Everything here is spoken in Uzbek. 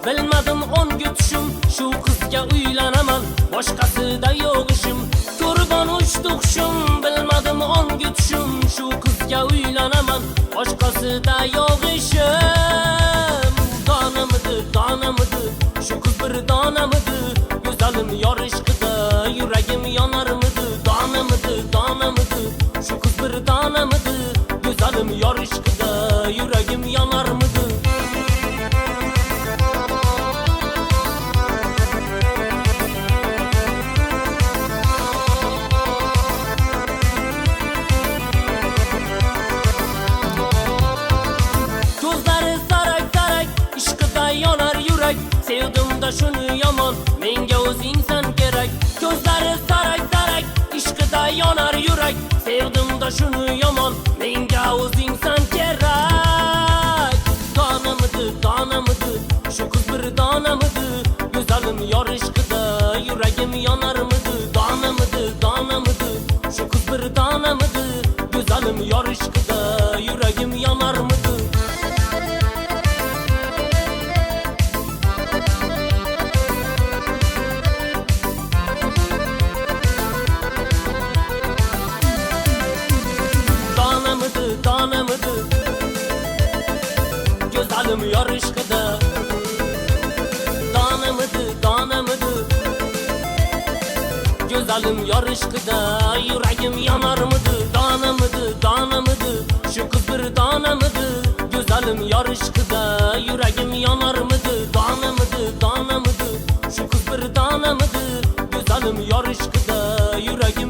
Bilmadim onga tushim, shu qizga uylanaman, boshqasida yo'q ishim. Ko'rgan uchdi hushim, bilmadim onga tushim, shu qizga uylanaman, boshqasida yo'q ishim. Donamidi, shu qiz bir donamidi, go'zalim yorishqida yuragim yonarmidi. Donamidi, shu qiz bir donamidi, go'zalim yorishqida yuragim yonarmidi. Ko'zlari sarak-sarak, ishqida yonar yurak, sevdim-da shuni yomon, menga o'zingsan kerak. Ko'zlari sarak-sarak, ishqida yonar yurak, sevdim-da shuni yomon, menga o'zingsan kerak. Donamidi, shu qiz bir donamidi, go'zalim yorishqida yuragim yonarmidi. Donamidi, shu qiz bir donamidi, go'zalim yorishqida yuragim yonarmidi. Donamidi, go'zalim yorishqida. Donamidi, go'zalim yorishqida yuragim yonarmidi. Donamidi, shu qiz bir donamidi, go'zalim yorishqida yuragim yonarmidi. Donamidi, shu qiz bir donamidi, go'zalim yorishqida yuragim